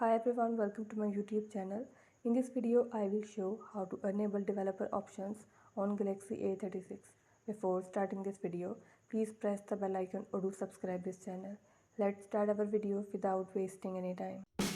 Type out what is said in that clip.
Hi everyone, welcome to my YouTube channel. In this video, I will show how to enable developer options on Galaxy A36. Before starting this video, please press the bell icon or do subscribe this channel. Let's start our video without wasting any time.